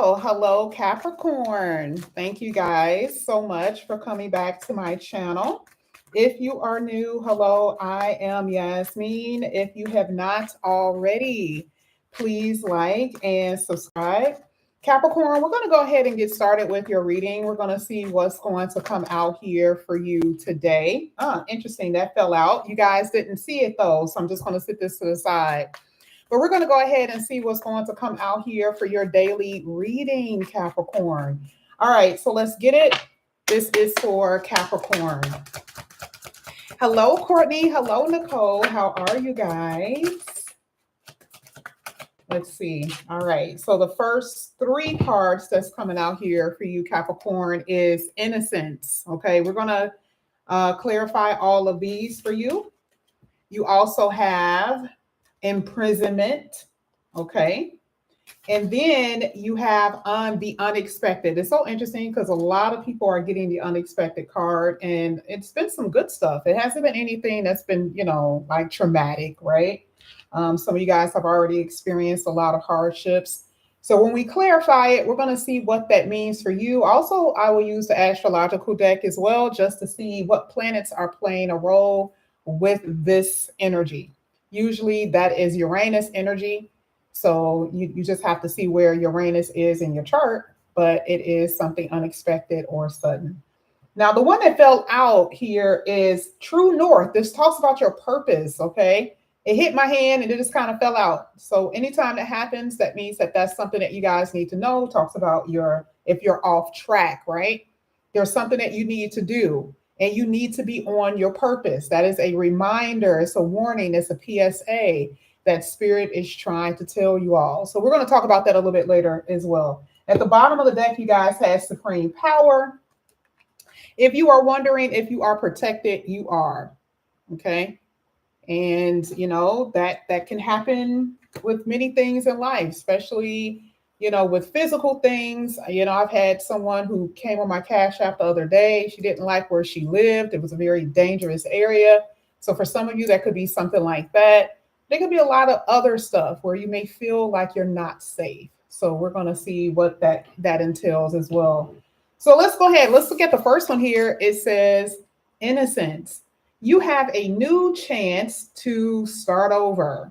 Well, hello, Capricorn. Thank you guys so much for coming back to my channel. If you are new, hello, I am Yasmin. If you have not already, please like and subscribe. Capricorn, we're going to go ahead and get started with your reading. We're going to see what's going to come out here for you today. Interesting, that fell out. You guys didn't see it though, so I'm just going to sit this to the side. But we're going to go ahead and see what's going to come out here for your daily reading, Capricorn. All right, so let's get it. This is for Capricorn. Hello, Courtney. Hello, Nicole. How are you guys? Let's see. All right, so the first three cards that's coming out here for you, Capricorn, is innocence. Okay, we're going to clarify all of these for you. You also have imprisonment, okay, and then you have the unexpected. It's so interesting because a lot of people are getting the unexpected card, and it's been some good stuff. It hasn't been anything that's been, like traumatic, right? Some of you guys have already experienced a lot of hardships. So when we clarify it, we're going to see what that means for you. Also, I will use the astrological deck as well, just to see what planets are playing a role with this energy. Usually that is Uranus energy. So you just have to see where Uranus is in your chart, but it is something unexpected or sudden. Now, the one that fell out here is True North. This talks about your purpose, okay? It hit my hand and it just kind of fell out. So anytime that happens, that means that that's something that you guys need to know. Talks about if you're off track, right? There's something that you need to do. And you need to be on your purpose. That is a reminder. It's a warning. It's a PSA that Spirit is trying to tell you all. So we're going to talk about that a little bit later as well. At the bottom of the deck, you guys have supreme power. If you are wondering if you are protected, you are. Okay. And, that can happen with many things in life, especially with physical things. I've had someone who came on my Cash App the other day. She didn't like where she lived. It was a very dangerous area. So for some of you, that could be something like that. There could be a lot of other stuff where you may feel like you're not safe. So we're going to see what that entails as well. So let's go ahead. Let's look at the first one here. It says innocence. You have a new chance to start over.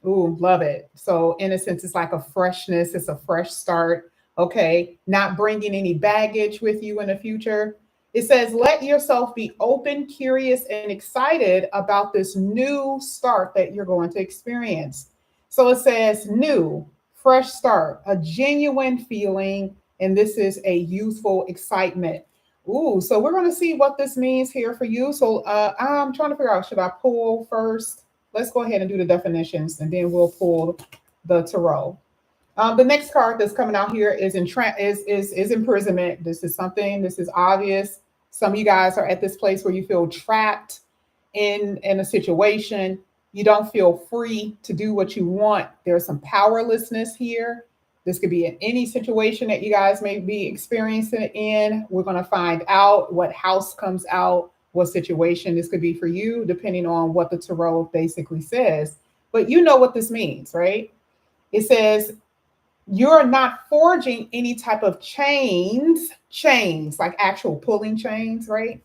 Ooh, love it. So innocence is like a freshness. It's a fresh start. Okay. Not bringing any baggage with you in the future. It says, let yourself be open, curious, and excited about this new start that you're going to experience. So it says new, fresh start, a genuine feeling. And this is a youthful excitement. Ooh, so we're going to see what this means here for you. So I'm trying to figure out, should I pull first? Let's go ahead and do the definitions, and then we'll pull the tarot. The next card that's coming out here is imprisonment. This is obvious. Some of you guys are at this place where you feel trapped in a situation. You don't feel free to do what you want. There's some powerlessness here. This could be in any situation that you guys may be experiencing it in. We're going to find out what house comes out, what situation this could be for you, depending on what the tarot basically says. But you know what this means, right? It says you're not forging any type of chains, like actual pulling chains, right?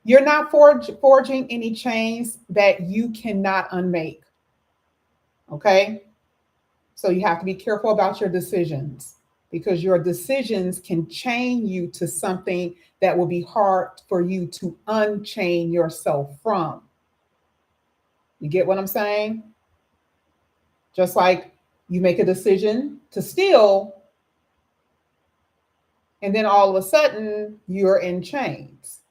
You're not forging any chains that you cannot unmake, okay? So you have to be careful about your decisions, because your decisions can chain you to something that will be hard for you to unchain yourself from. You get what I'm saying? Just like you make a decision to steal, and then all of a sudden you're in chains.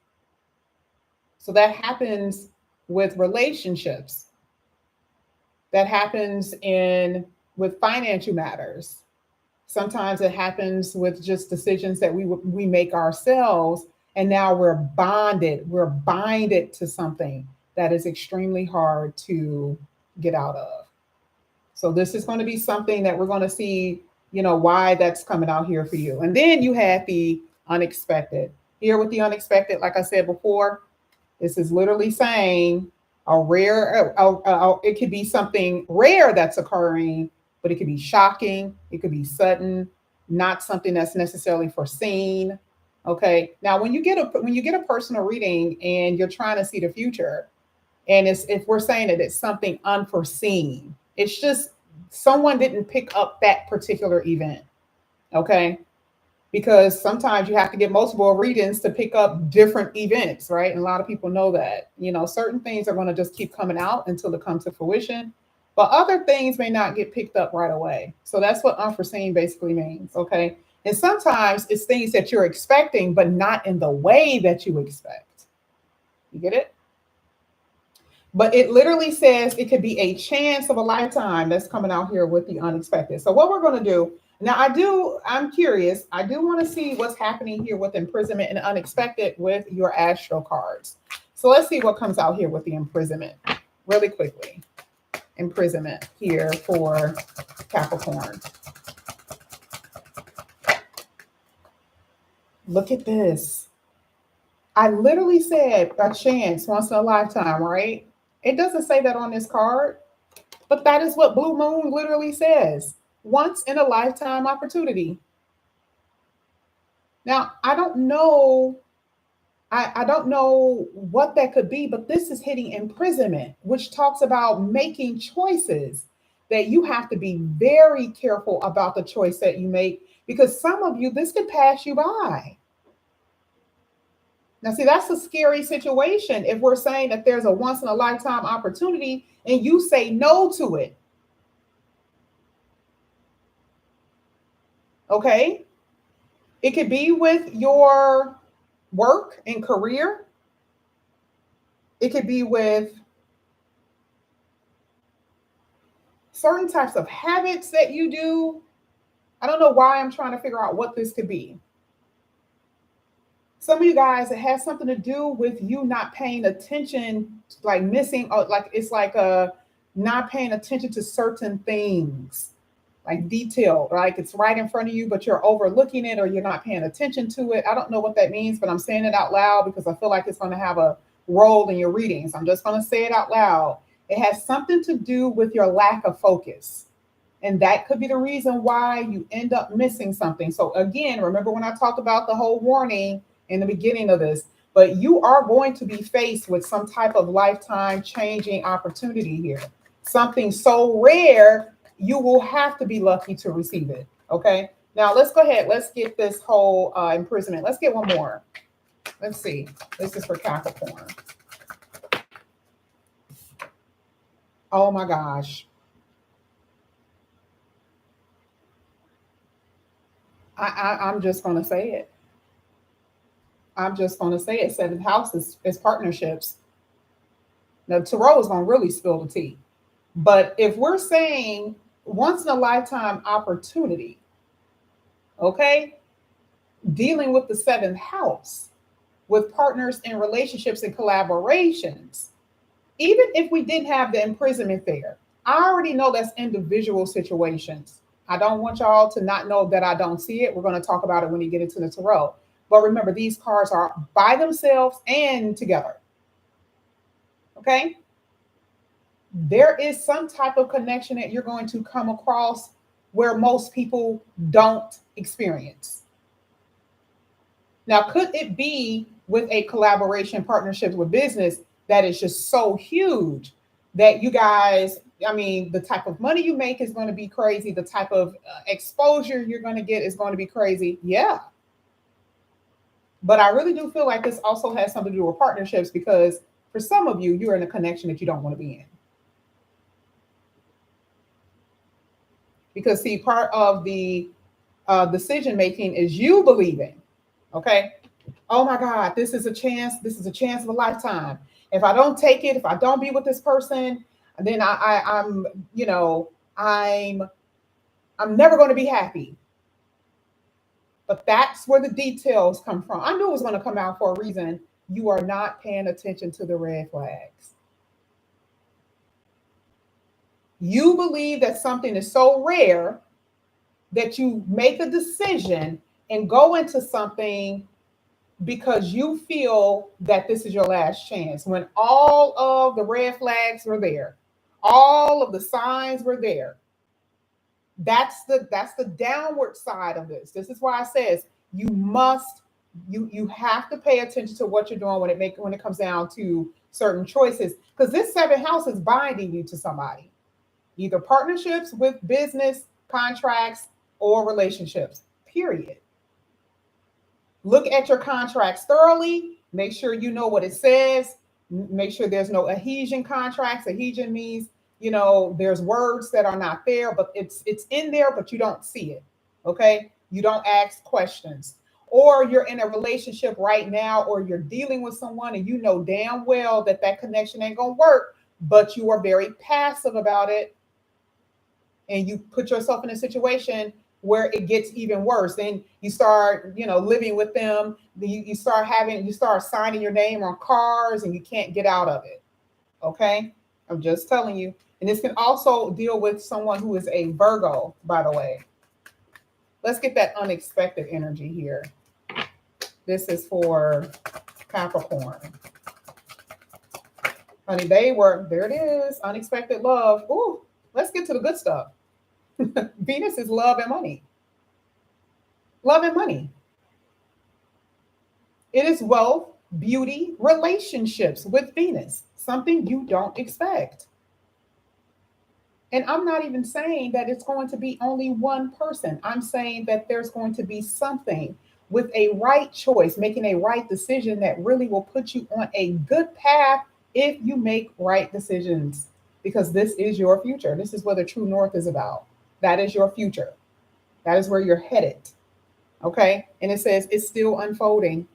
So that happens with relationships. That happens with financial matters. Sometimes it happens with just decisions that we make ourselves, and now we're bonded. We're binded to something that is extremely hard to get out of. So this is going to be something that we're going to see, why that's coming out here for you. And then you have the unexpected. Here with the unexpected, like I said before, this is literally saying a rare, it could be something rare that's occurring but it could be shocking. It could be sudden, not something that's necessarily foreseen. Okay. Now, when you get a personal reading and you're trying to see the future, and it's if we're saying that it's something unforeseen, it's just someone didn't pick up that particular event. Okay. Because sometimes you have to get multiple readings to pick up different events, right? And a lot of people know that, certain things are going to just keep coming out until it comes to fruition, but other things may not get picked up right away. So that's what unforeseen basically means, okay? And sometimes it's things that you're expecting, but not in the way that you expect. You get it? But it literally says it could be a chance of a lifetime that's coming out here with the unexpected. So what we're going to do now, I'm curious. I do want to see what's happening here with imprisonment and unexpected with your astro cards. So let's see what comes out here with the imprisonment really quickly. Imprisonment here for Capricorn. Look at this. I literally said a chance once in a lifetime, right? It doesn't say that on this card, but that is what Blue Moon literally says. Once in a lifetime opportunity. Now, I don't know. I don't know what that could be, but this is hitting imprisonment, which talks about making choices that you have to be very careful about the choice that you make, because some of you, this could pass you by. Now, see, that's a scary situation if we're saying that there's a once in a lifetime opportunity and you say no to it. Okay? It could be with your work and career. It could be with certain types of habits that you do. I don't know why I'm trying to figure out what this could be. Some of you guys, it has something to do with you not paying attention, like missing, like it's like not paying attention to certain things, like detail, like it's right in front of you, but you're overlooking it or you're not paying attention to it. I don't know what that means, but I'm saying it out loud because I feel like it's going to have a role in your readings. I'm just going to say it out loud. It has something to do with your lack of focus. And that could be the reason why you end up missing something. So again, remember when I talked about the whole warning in the beginning of this, but you are going to be faced with some type of lifetime changing opportunity here. Something so rare, you will have to be lucky to receive it. Okay. Now let's go ahead. Let's get this whole imprisonment. Let's get one more. Let's see. This is for Capricorn. Oh my gosh. I'm just going to say it. I'm just going to say it. Seventh house is partnerships. Now, Tarot is going to really spill the tea. But if we're saying once in a lifetime opportunity, okay, dealing with the seventh house, with partners in relationships and collaborations, even if we didn't have the imprisonment there, I already know that's individual situations. I don't want y'all to not know that I don't see it. We're going to talk about it when you get into the tarot. But remember, these cards are by themselves and together. Okay? There is some type of connection that you're going to come across where most people don't experience. Now, could it be with a collaboration, partnerships with business that is just so huge that you guys, I mean, the type of money you make is going to be crazy. The type of exposure you're going to get is going to be crazy. Yeah. But I really do feel like this also has something to do with partnerships, because for some of you, you're in a connection that you don't want to be in. Because see, part of the decision making is you believing, okay, oh my God, this is a chance. This is a chance of a lifetime. If I don't take it, if I don't be with this person, then I'm never going to be happy. But that's where the details come from. I knew it was going to come out for a reason. You are not paying attention to the red flags. You believe that something is so rare that you make a decision and go into something because you feel that this is your last chance, when all of the red flags were there, all of the signs were there. That's the downward side of this. This is why I says you have to pay attention to what you're doing when it comes down to certain choices, because this seventh house is binding you to somebody, either partnerships with business, contracts, or relationships. Period. Look at your contracts thoroughly. Make sure you know what it says. Make sure there's no adhesion contracts. Adhesion means, there's words that are not there, but it's in there, but you don't see it. Okay? You don't ask questions. Or you're in a relationship right now, or you're dealing with someone and you know damn well that connection ain't gonna work, but you are very passive about it, and you put yourself in a situation where it gets even worse. Then you start, living with them. You start signing your name on cars, and you can't get out of it. Okay, I'm just telling you. And this can also deal with someone who is a Virgo, by the way. Let's get that unexpected energy here. This is for Capricorn. Honey, there it is, unexpected love. Ooh, let's get to the good stuff. Venus is love and money. Love and money. It is wealth, beauty, relationships with Venus, something you don't expect. And I'm not even saying that it's going to be only one person. I'm saying that there's going to be something with a right choice, making a right decision that really will put you on a good path if you make right decisions, because this is your future. This is what the true north is about. That is your future. That is where you're headed. Okay. And it says it's still unfolding.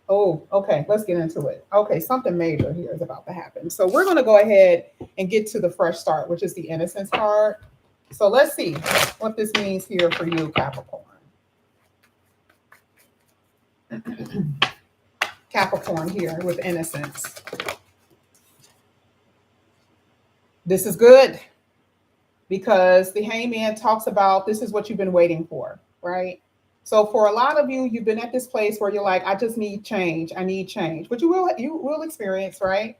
Oh, okay. Let's get into it. Okay. Something major here is about to happen. So we're going to go ahead and get to the fresh start, which is the innocence card. So let's see what this means here for you, Capricorn. Capricorn here with innocence. This is good, because the hangman talks about this is what you've been waiting for, right? So for a lot of you, you've been at this place where you're like, I just need change. I need change. But you will experience, right?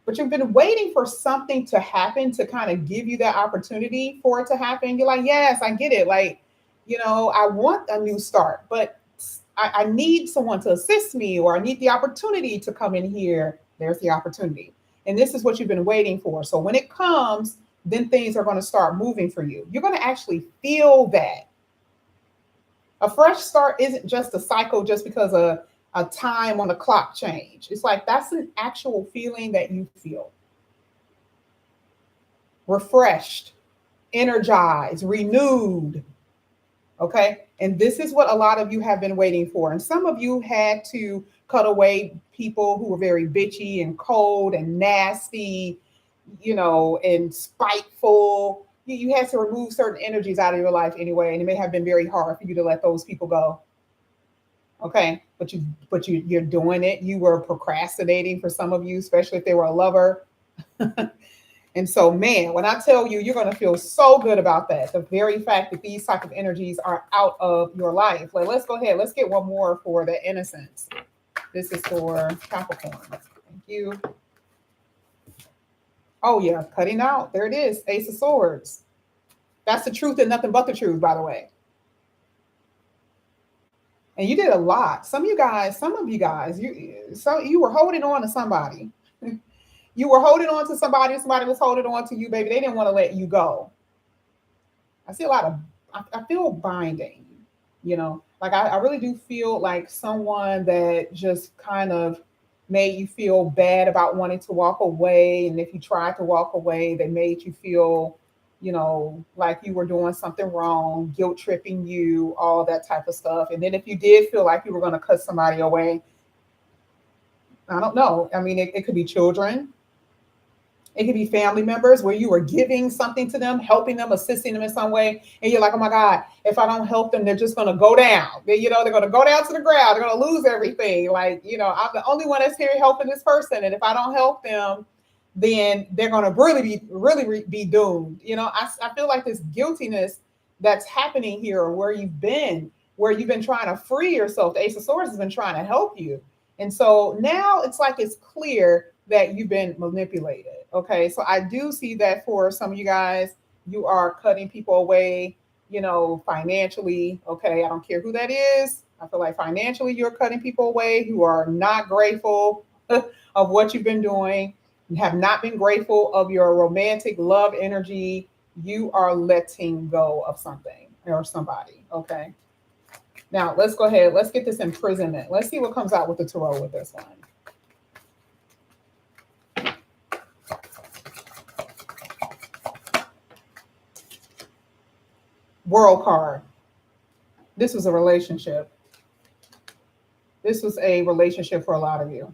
But you've been waiting for something to happen to kind of give you that opportunity for it to happen. You're like, yes, I get it. Like, I want a new start, but I need someone to assist me, or I need the opportunity to come in here. There's the opportunity. And this is what you've been waiting for. So when it comes, then things are going to start moving for you. You're going to actually feel that. A fresh start isn't just a cycle just because a time on the clock change. It's like that's an actual feeling that you feel. Refreshed, energized, renewed. Okay. And this is what a lot of you have been waiting for. And some of you had to cut away people who were very bitchy and cold and nasty, and spiteful. You had to remove certain energies out of your life anyway. And it may have been very hard for you to let those people go. Okay. But you're doing it. You were procrastinating for some of you, especially if they were a lover. And so, man, when I tell you, you're going to feel so good about that. The very fact that these type of energies are out of your life. Like, let's go ahead. Let's get one more for the innocence. This is for Capricorn. Thank you. Oh, yeah. Cutting out. There it is. Ace of Swords. That's the truth and nothing but the truth, by the way. And you did a lot. Some of you guys, you were holding on to somebody. You were holding on to somebody, and somebody was holding on to you, baby. They didn't want to let you go. I see a lot of, I feel binding, like I really do feel like someone that just kind of made you feel bad about wanting to walk away. And if you tried to walk away, they made you feel, like you were doing something wrong, guilt tripping you, all that type of stuff. And then if you did feel like you were going to cut somebody away, I don't know. I mean, it could be children. It could be family members where you were giving something to them, helping them, assisting them in some way. And you're like, oh my God, if I don't help them, they're just going to go down. They're going to go down to the ground. They're going to lose everything. Like, I'm the only one that's here helping this person. And if I don't help them, then they're going to really be doomed. I feel like this guiltiness that's happening here, where you've been trying to free yourself. The Ace of Swords has been trying to help you. And so now it's like it's clear that you've been manipulated. Okay, so I do see that for some of you guys, You are cutting people away, financially. Okay, I don't care who that is. I feel like financially you're cutting people away who are not grateful of what you've been doing, have not been grateful of your romantic love energy. You are letting go of something or somebody. Okay. Now let's go ahead. Let's get this imprisonment. Let's see what comes out with the tarot with this one. World card. This was a relationship. This was a relationship for a lot of you.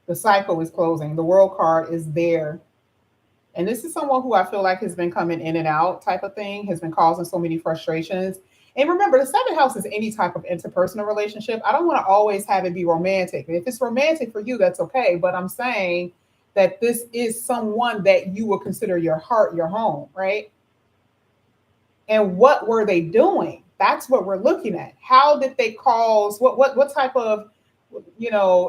The cycle is closing. The world card is there. And this is someone who I feel like has been coming in and out type of thing, has been causing so many frustrations. And remember, the seventh house is any type of interpersonal relationship. I don't want to always have it be romantic. If it's romantic for you, that's okay. But I'm saying that this is someone that you will consider your heart, your home, right? And what were they doing? That's what we're looking at. How did they cause what type of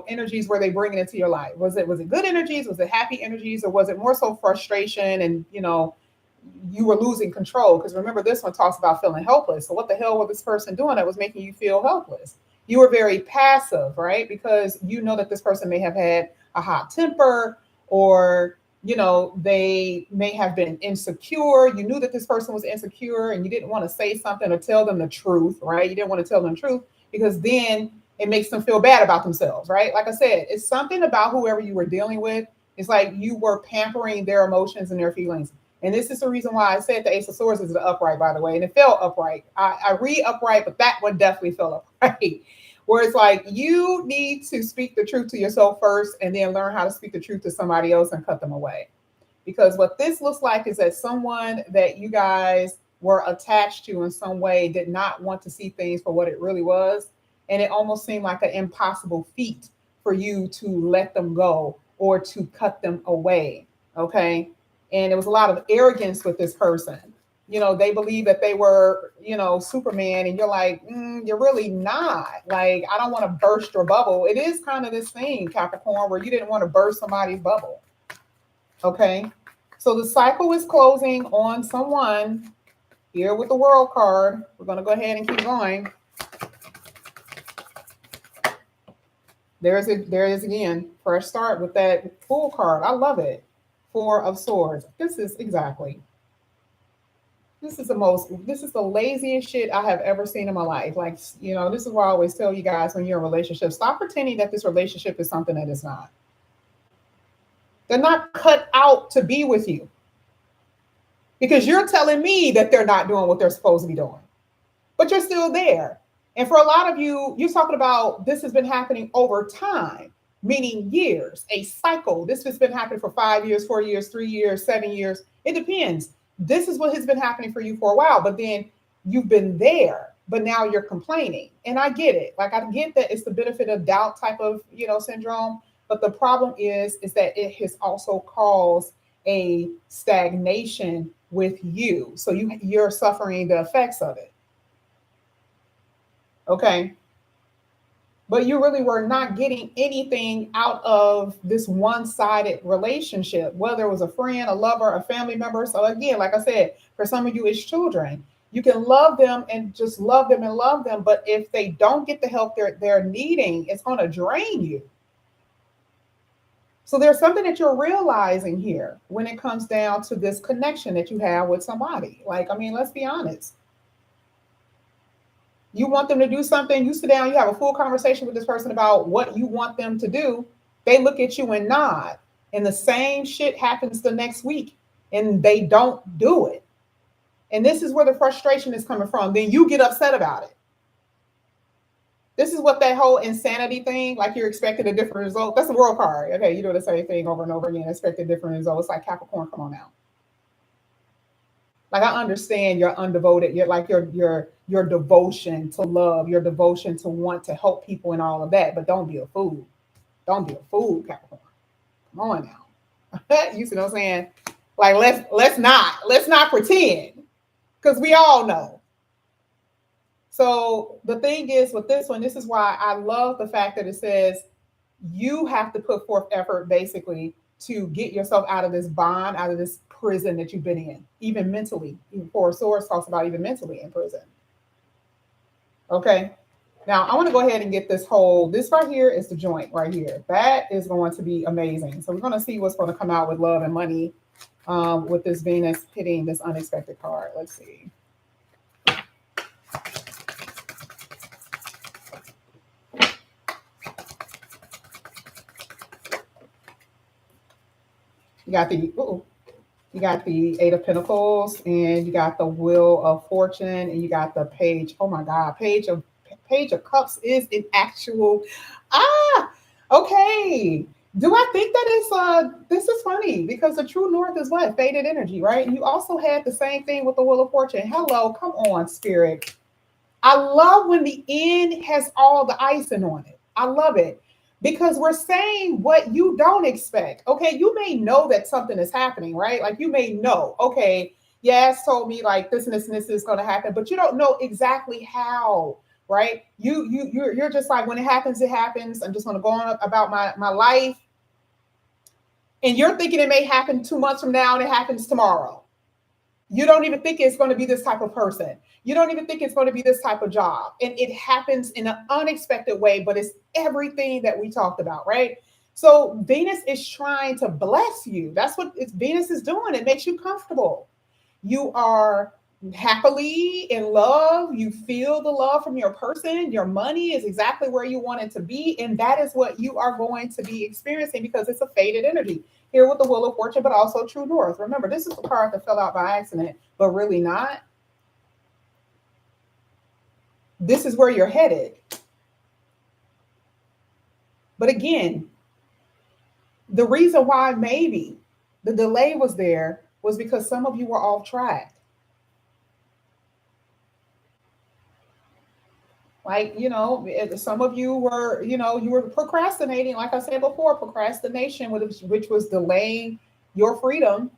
energies were they bringing into your life? Was it good energies? Was it happy energies? Or was it more so frustration and you were losing control? Because remember, this one talks about feeling helpless. So what the hell was this person doing that was making you feel helpless? You were very passive, right? Because you know that this person may have had a hot temper, or they may have been insecure. You knew that this person was insecure and you didn't want to say something or tell them the truth, right? You didn't want to tell them the truth because then it makes them feel bad about themselves, right? Like I said, it's something about whoever you were dealing with. It's like you were pampering their emotions and their feelings. And this is the reason why I said the Ace of Swords is the upright, by the way, and it fell upright. I read upright, but that one definitely fell upright. Where it's like you need to speak the truth to yourself first and then learn how to speak the truth to somebody else and cut them away. Because what this looks like is that someone that you guys were attached to in some way did not want to see things for what it really was. And it almost seemed like an impossible feat for you to let them go or to cut them away. Okay. And there was a lot of arrogance with this person. They believe that they were, Superman, and you're like, you're really not. Like, I don't want to burst your bubble. It is kind of this thing, Capricorn, where you didn't want to burst somebody's bubble. Okay. So the cycle is closing on someone here with the world card. We're going to go ahead and keep going. There is again, fresh start with that Fool card. I love it. Four of Swords. This is the laziest shit I have ever seen in my life. Like, this is why I always tell you guys when you're in a relationship, stop pretending that this relationship is something that it's not. They're not cut out to be with you because you're telling me that they're not doing what they're supposed to be doing, but you're still there. And for a lot of you, you're talking about this has been happening over time, meaning years, a cycle. This has been happening for 5 years, 4 years, 3 years, 7 years. It depends. This is what has been happening for you for a while, but then you've been there, but now you're complaining. And I get it. Like, I get that it's the benefit of doubt type of, syndrome. But the problem is that it has also caused a stagnation with you. So you're suffering the effects of it. Okay. But you really were not getting anything out of this one-sided relationship, whether it was a friend, a lover, a family member. So again, like I said, for some of you, it's children. You can love them and just love them and love them. But if they don't get the help they're needing, it's going to drain you. So there's something that you're realizing here when it comes down to this connection that you have with somebody. Like, I mean, let's be honest. You want them to do something, you sit down, you have a full conversation with this person about what you want them to do. They look at you and nod. And the same shit happens the next week and they don't do it. And this is where the frustration is coming from. Then you get upset about it. This is what that whole insanity thing, like you're expecting a different result. That's the world card. Okay, you do the same thing over and over again, expect a different result. It's like Capricorn, come on now. Like, I understand you're undevoted. You're like your devotion to love, your devotion to want to help people and all of that. But don't be a fool. Don't be a fool, Capricorn. Come on now. You see what I'm saying? Like, let's not pretend, because we all know. So the thing is with this one, this is why I love the fact that it says you have to put forth effort basically to get yourself out of this bond, out of this prison that you've been in, even mentally. Even Four of Swords talks about even mentally in prison. Okay. Now I want to go ahead and get this right here is the joint right here. That is going to be amazing. So we're going to see what's going to come out with love and money with this Venus hitting this unexpected card. Let's see. You got the Eight of Pentacles, and you got the Wheel of Fortune, and you got the Page. Oh my God, Page of Cups is an actual. Okay. Do I think that is this is funny because the true north is what? Faded energy, right? And you also had the same thing with the Wheel of Fortune. Hello, come on, Spirit. I love when the end has all the icing on it. I love it because we're saying what you don't expect. Okay, you may know that something is happening, right? Like you may know, okay, yes, told me like this and this and this is going to happen, but you don't know exactly how, right? You're just like when it happens, it happens. I'm just going to go on about my life, and you're thinking it may happen 2 months from now, and it happens tomorrow. You don't even think it's going to be this type of person. You don't even think it's going to be this type of job. And it happens in an unexpected way, but it's everything that we talked about, right? So Venus is trying to bless you. That's what Venus is doing. It makes you comfortable. You are happily in love. You feel the love from your person. Your money is exactly where you want it to be. And that is what you are going to be experiencing because it's a faded energy. Here with the Wheel of Fortune, but also True North. Remember, this is the card that fell out by accident, but really not. This is where you're headed. But again, the reason why maybe the delay was there was because some of you were off track. Like, some of you were, you were procrastinating. Like I said before, procrastination, which was delaying your freedom.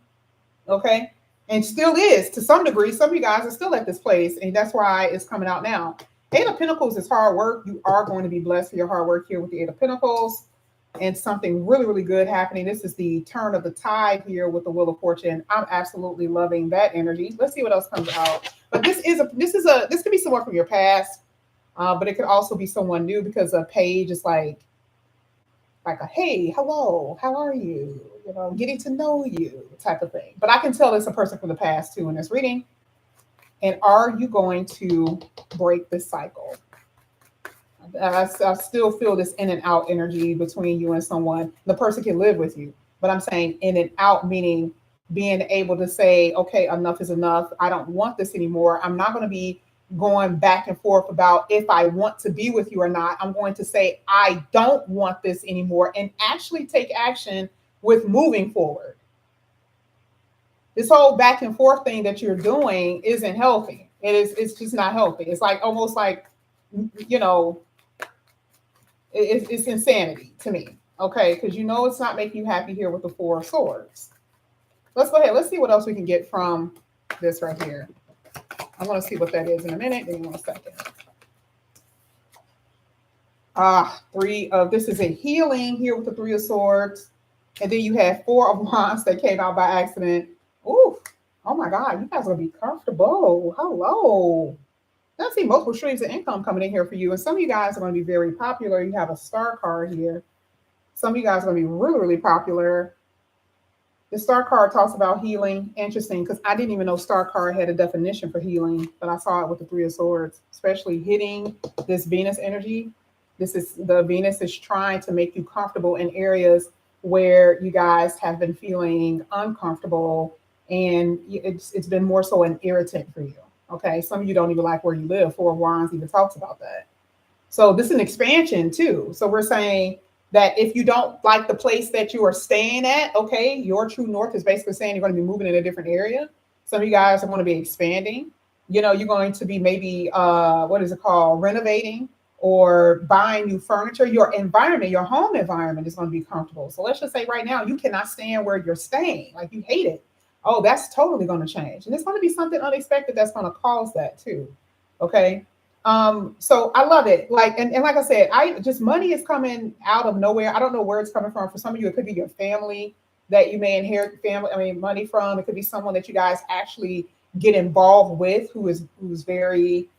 Okay. And still is to some degree. Some of you guys are still at this place. And that's why it's coming out now. Eight of Pentacles is hard work. You are going to be blessed for your hard work here with the Eight of Pentacles. And something really, really good happening. This is the turn of the tide here with the Wheel of Fortune. I'm absolutely loving that energy. Let's see what else comes out. But this could be someone from your past. But it could also be someone new because a page is like a hey, hello, how are you? Getting to know you type of thing. But I can tell it's a person from the past too in this reading. And are you going to break this cycle? I still feel this in and out energy between you and someone. The person can live with you, but I'm saying in and out, meaning being able to say, okay, enough is enough. I don't want this anymore. I'm not going to be going back and forth about if I want to be with you or not. I'm going to say, I don't want this anymore and actually take action with moving forward. This whole back and forth thing that you're doing isn't healthy. It's just not healthy. It's like almost like, it's insanity to me. Okay. Because it's not making you happy here with the Four of Swords. Let's go ahead. Let's see what else we can get from this right here. I'm going to see what that is in a minute. Give me 1 second. This is a healing here with the Three of Swords. And then you have Four of Wands that came out by accident. Ooh, oh my God, you guys are going to be comfortable. Hello. I see multiple streams of income coming in here for you. And some of you guys are going to be very popular. You have a star card here. Some of you guys are going to be really, really popular. The star card talks about healing. Interesting, because I didn't even know star card had a definition for healing, but I saw it with the Three of Swords, especially hitting this Venus energy. The Venus is trying to make you comfortable in areas where you guys have been feeling uncomfortable, and it's been more so an irritant for you. Okay, some of you don't even like where you live. Four of Wands even talks about that. So this is an expansion too. So we're saying that if you don't like the place that you are staying at, okay, your true north is basically saying you're going to be moving in a different area. Some of you guys are going to be expanding. You're going to be maybe, renovating or buying new furniture. Your environment, your home environment is going to be comfortable. So let's just say right now, you cannot stand where you're staying. Like you hate it. Oh, that's totally going to change. And it's going to be something unexpected that's going to cause that too. Okay. So I love it. Like, and like I said, money is coming out of nowhere. I don't know where it's coming from. For some of you, it could be your family. that you may inherit money from. It could be someone that you guys actually get involved with who's very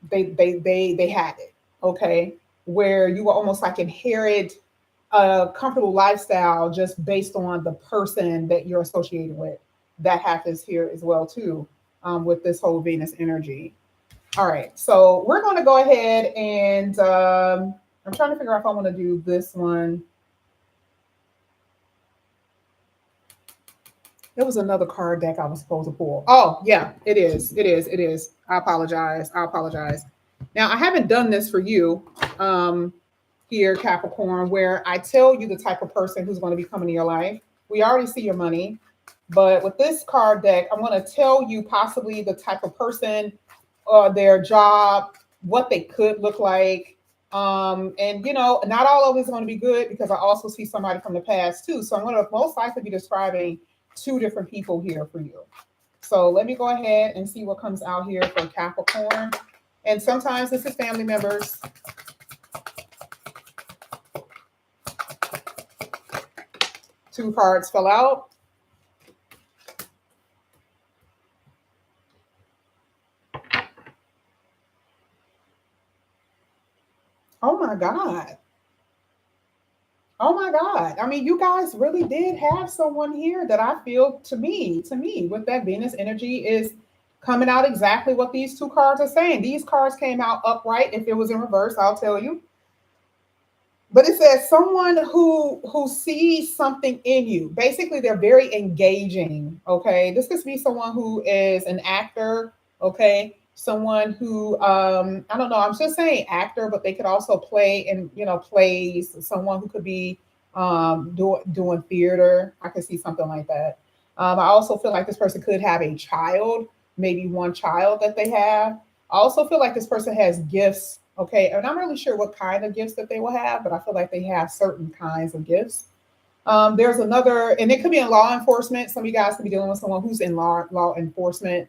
they had it, okay, where you will almost like inherit a comfortable lifestyle just based on the person that you're associated with. That happens here as well too, with this whole Venus energy. All right, so we're going to go ahead and I'm trying to figure out if I want to do this one. There was another card deck I was supposed to pull. Oh, yeah, it is. It is. It is. I apologize. I apologize. Now, I haven't done this for you here, Capricorn, where I tell you the type of person who's going to be coming to your life. We already see your money. But with this card deck, I'm going to tell you possibly the type of person, their job, what they could look like. And, you know, not all of it is going to be good because I also see somebody from the past too. So I'm going to most likely be describing two different people here for you. So let me go ahead and see what comes out here for Capricorn. And sometimes this is family members. Two cards fell out. Oh my God. Oh my God. I mean, you guys really did have someone here that I feel to me, with that Venus energy is coming out exactly what these two cards are saying. These cards came out upright. If it was in reverse, I'll tell you. But it says someone who sees something in you. Basically, they're very engaging. Okay. This could be someone who is an actor. Okay. Someone who I don't know, I'm just saying actor, but they could also play in, you know, plays. Someone who could be doing theater. I could see something like that. I also feel like this person could have a child, maybe one child that they have. I also feel like this person has gifts. Okay. And I'm really sure what kind of gifts that they will have, but I feel like they have certain kinds of gifts. There's another, and it could be in law enforcement. Some of you guys could be dealing with someone who's in law enforcement.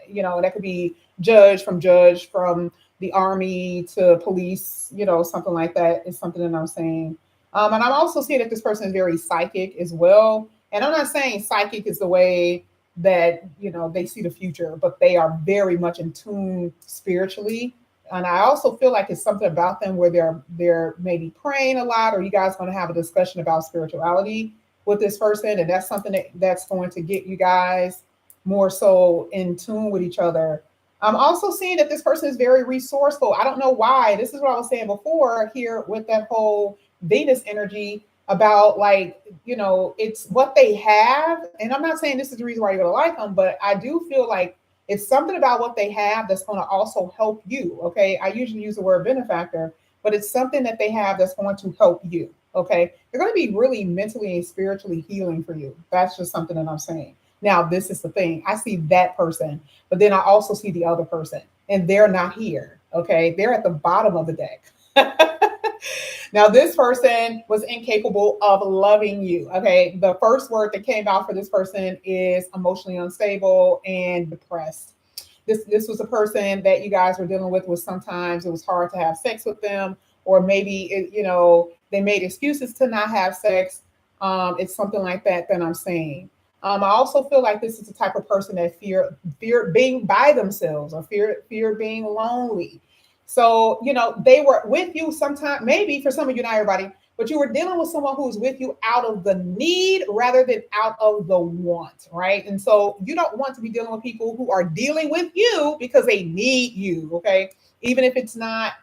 You know, that could be judge from the army to police, you know, something like that is something that I'm saying. And I'm also seeing that this person is very psychic as well. And I'm not saying psychic is the way that, you know, they see the future, but they are very much in tune spiritually. And I also feel like it's something about them where they're maybe praying a lot, or you guys going to have a discussion about spirituality with this person, and that's something that's going to get you guys more so in tune with each other. I'm also seeing that this person is very resourceful. I don't know why. This is what I was saying before here with that whole Venus energy about, like, you know, it's what they have. And I'm not saying this is the reason why you're going to like them, but I do feel like it's something about what they have that's going to also help you. Okay. I usually use the word benefactor, but it's something that they have that's going to help you. Okay. They're going to be really mentally and spiritually healing for you. That's just something that I'm saying. Now, this is the thing. I see that person, but then I also see the other person, and they're not here. Okay. They're at the bottom of the deck. Now, this person was incapable of loving you. Okay. The first word that came out for this person is emotionally unstable and depressed. This was a person that you guys were dealing with. Was sometimes it was hard to have sex with them, or maybe you know, they made excuses to not have sex. It's something like that I'm saying. I also feel like this is the type of person that fear being by themselves, or fear being lonely. So, you know, they were with you sometime, maybe for some of you, not everybody, but you were dealing with someone who's with you out of the need rather than out of the want, right? And so you don't want to be dealing with people who are dealing with you because they need you, okay? Even if it's not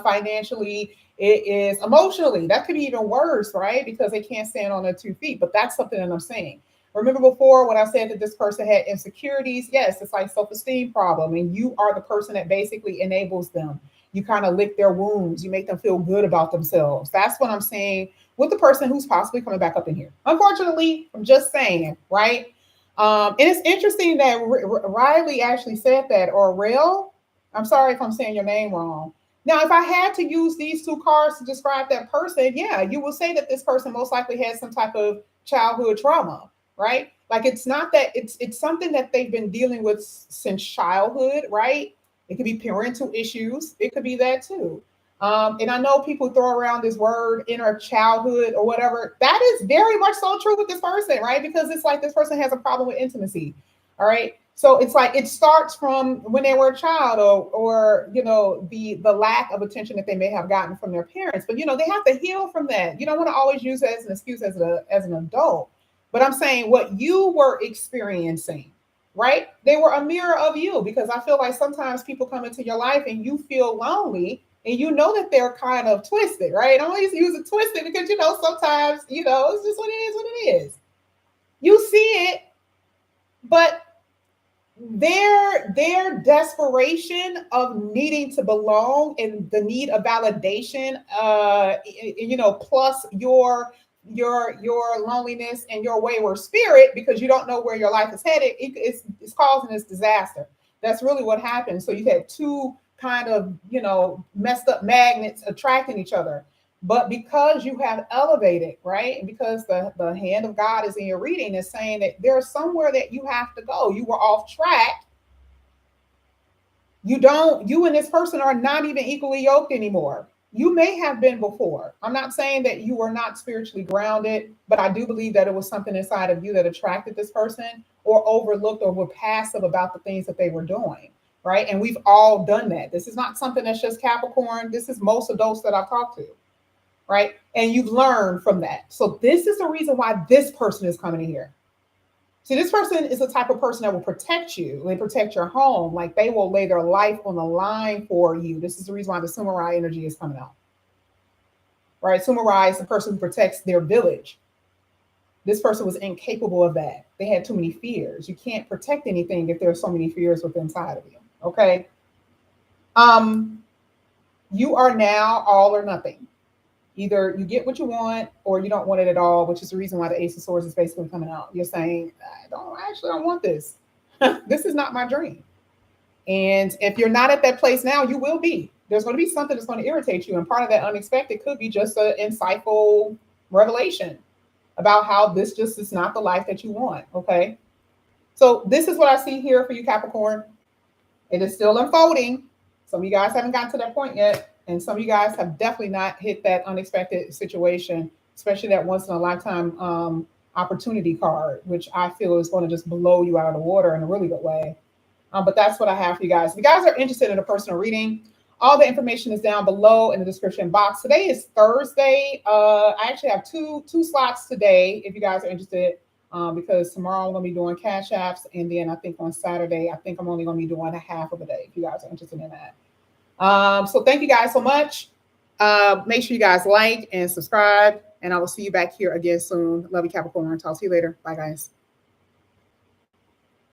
financially, it is emotionally. That could be even worse, right? Because they can't stand on their 2 feet. But that's something that I'm saying. Remember before when I said that this person had insecurities? Yes, it's like self-esteem problem, and you are the person that basically enables them. You kind of lick their wounds. You make them feel good about themselves. That's what I'm saying with the person who's possibly coming back up in here. Unfortunately, I'm just saying, right? And it's interesting that Riley actually said that, or Rail. I'm sorry if I'm saying your name wrong. Now, if I had to use these two cards to describe that person, yeah, you will say that this person most likely has some type of childhood trauma, right? Like, it's not that it's something that they've been dealing with since childhood, right? It could be parental issues. It could be that too. And I know people throw around this word inner childhood or whatever. That is very much so true with this person, right? Because it's like this person has a problem with intimacy. All right. So it's like it starts from when they were a child, or you know, the lack of attention that they may have gotten from their parents. But you know, they have to heal from that. You don't want to always use it as an excuse as an adult. But I'm saying what you were experiencing, right? They were a mirror of you, because I feel like sometimes people come into your life and you feel lonely, and you know that they're kind of twisted, right? I always use it twisted because you know sometimes, you know, it's just what it is, what it is. You see it, but their desperation of needing to belong and the need of validation, you know, plus your loneliness and your wayward spirit, because you don't know where your life is headed, it's causing this disaster. That's really what happened. So you had two kind of, you know, messed up magnets attracting each other. But because you have elevated, right? And because the hand of God is in your reading, is saying that there's somewhere that you have to go. You were off track. You and this person are not even equally yoked anymore. You may have been before. I'm not saying that you were not spiritually grounded, but I do believe that it was something inside of you that attracted this person, or overlooked, or were passive about the things that they were doing. Right. And we've all done that. This is not something that's just Capricorn. This is most adults that I've talked to. Right. And you've learned from that. So this is the reason why this person is coming in here. See, this person is the type of person that will protect you. They protect your home. Like, they will lay their life on the line for you. This is the reason why the Samurai energy is coming out. Right. Samurai is the person who protects their village. This person was incapable of that. They had too many fears. You can't protect anything if there's so many fears within inside of you. Okay. You are now all or nothing. Either you get what you want, or you don't want it at all, which is the reason why the Ace of Swords is basically coming out. You're saying, I actually don't want this. This is not my dream. And if you're not at that place now, you will be. There's going to be something that's going to irritate you. And part of that unexpected could be just an insightful revelation about how this just is not the life that you want. Okay. So this is what I see here for you, Capricorn. It is still unfolding. Some of you guys haven't gotten to that point yet. And some of you guys have definitely not hit that unexpected situation, especially that once in a lifetime opportunity card, which I feel is going to just blow you out of the water in a really good way. But that's what I have for you guys. If you guys are interested in a personal reading, all the information is down below in the description box. Today is Thursday. I actually have two slots today if you guys are interested, because tomorrow I'm going to be doing cash apps. And then I think on Saturday, I think I'm only going to be doing a half of a day if you guys are interested in that. So thank you guys so much. Make sure you guys like and subscribe, and I will see you back here again soon. Love you, Capricorn. Talk to you later. Bye, guys.